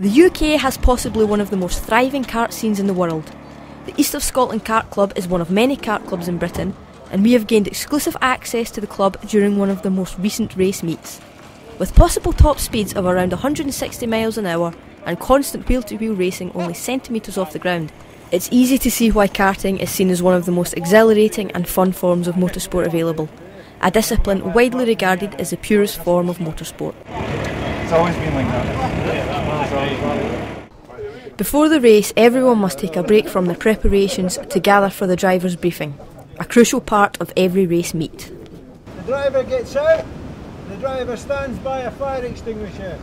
The UK has possibly one of the most thriving kart scenes in the world. The East of Scotland Kart Club is one of many kart clubs in Britain, and we have gained exclusive access to the club during one of the most recent race meets. With possible top speeds of around 160 miles an hour and constant wheel-to-wheel racing only centimetres off the ground, it's easy to see why karting is seen as one of the most exhilarating and fun forms of motorsport available, a discipline widely regarded as the purest form of motorsport. It's always been like that. Before the race, everyone must take a break from their preparations to gather for the driver's briefing, a crucial part of every race meet. The driver gets out, the driver stands by a fire extinguisher.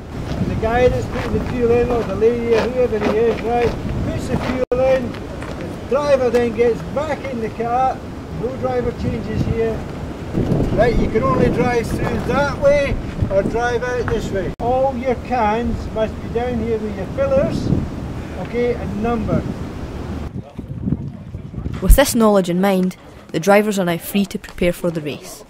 The guy that's putting the fuel in, or the lady or whoever he is, right, puts the fuel in, the driver then gets back in the car, no driver changes here. Right, you can only drive through that way or drive out this way. All your cans must be down here with your fillers, okay, and numbered. With this knowledge in mind, the drivers are now free to prepare for the race.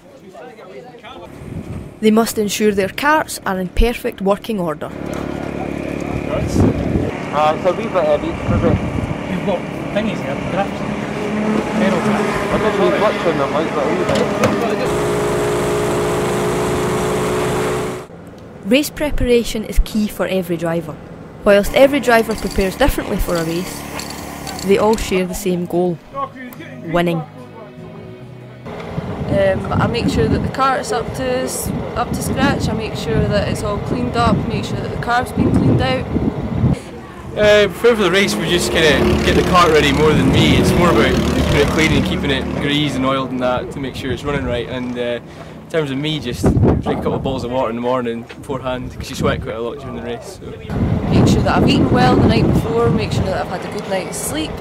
They must ensure their karts are in perfect working order. It's a wee bit heavy. You've got thingies here, grips. Pedal grips. I don't know what's on them like, but a wee bit. Race preparation is key for every driver. Whilst every driver prepares differently for a race, they all share the same goal: winning. I make sure that the cart's up to scratch. I make sure that it's all cleaned up. Make sure that the car's been cleaned out. Before the race, we just kind of get the kart ready more than me. It's more about keeping it clean and keeping it greased and oiled and that to make sure it's running right. And in terms of me, just drink a couple of bottles of water in the morning beforehand because you sweat quite a lot during the race. So. Make sure that I've eaten well the night before. Make sure that I've had a good night's sleep.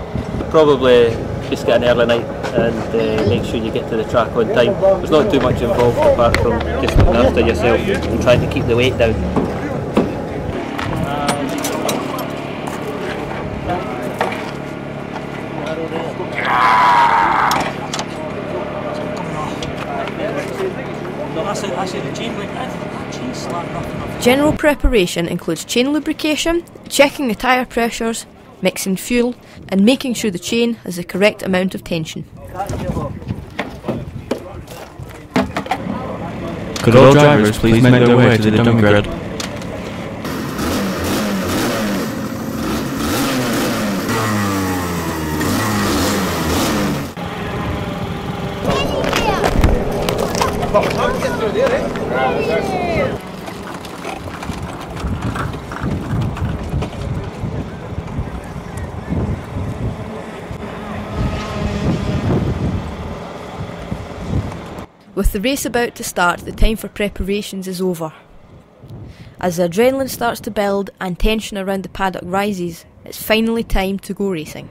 Probably just get an early night and make sure you get to the track on time. There's not too much involved apart from just looking after yourself and trying to keep the weight down. General preparation includes chain lubrication, checking the tyre pressures, mixing fuel, and making sure the chain has the correct amount of tension. Could all drivers please make their way to the dummy grid? With the race about to start, the time for preparations is over. As the adrenaline starts to build and tension around the paddock rises, it's finally time to go racing.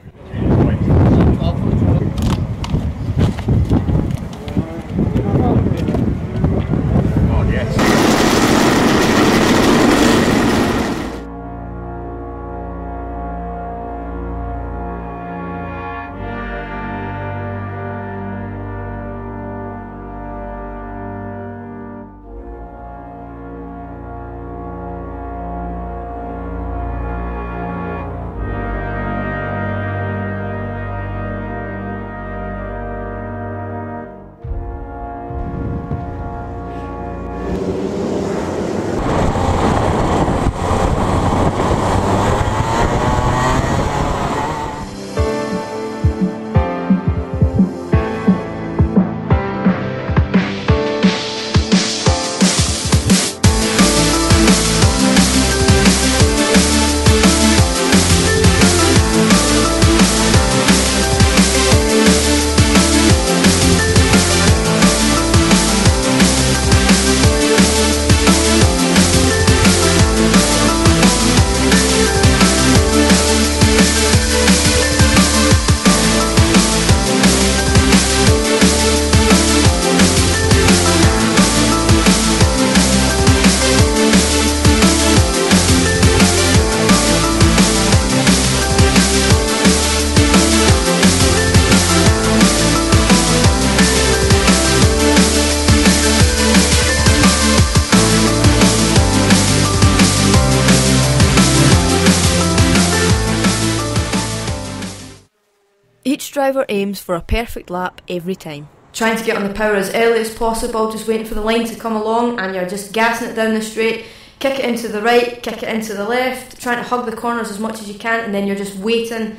Each driver aims for a perfect lap every time. Trying to get on the power as early as possible, just waiting for the line to come along, and you're just gassing it down the straight, kick it into the right, kick it into the left, trying to hug the corners as much as you can, and then you're just waiting,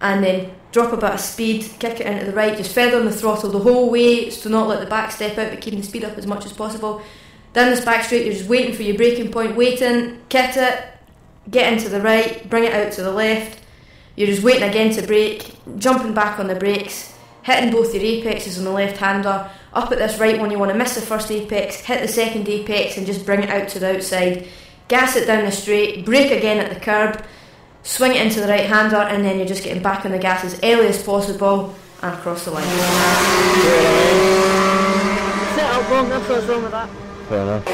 and then drop a bit of speed, kick it into the right, just feather on the throttle the whole way, so not let the back step out, but keeping the speed up as much as possible. Down this back straight, you're just waiting for your braking point, waiting, kit it, get into the right, bring it out to the left. You're just waiting again to brake, jumping back on the brakes, hitting both your apexes on the left hander. Up at this right one, you want to miss the first apex, hit the second apex and just bring it out to the outside. Gas it down the straight, brake again at the curb, swing it into the right hander, and then you're just getting back on the gas as early as possible and across the line. Set up wrong, that's what's wrong with that. Fair enough.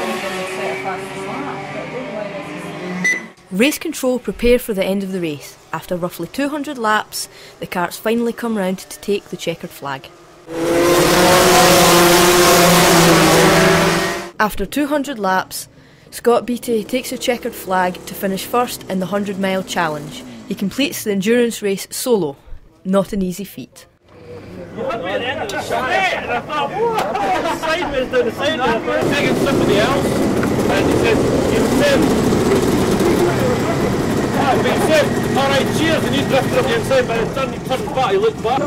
Race control prepare for the end of the race. After roughly 200 laps, the karts finally come round to take the checkered flag. After 200 laps, Scott Beattie takes the checkered flag to finish first in the 100-mile challenge. He completes the endurance race solo. Not an easy feat. You had me at the end of the shot, and I thought, what? Sideways down the side, and I thought, taking somebody else, and he said, alright, cheers, and you drifted up the inside, by the time he turned back, he looked back.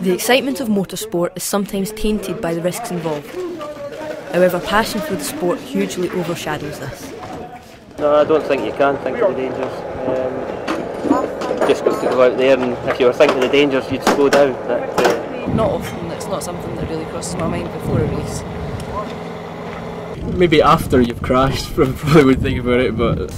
The excitement of motorsport is sometimes tainted by the risks involved. However, passion for the sport hugely overshadows this. No, I don't think you can think of the dangers. Just got to go out there, and if you were thinking of the dangers, you'd slow down. Not often, it's not something that really crosses my mind before a race. Maybe after you've crashed, probably would think about it, but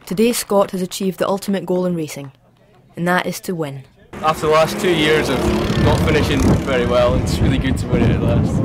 Today Scott has achieved the ultimate goal in racing, and that is to win. after the last 2 years of not finishing very well, it's really good to win it at last.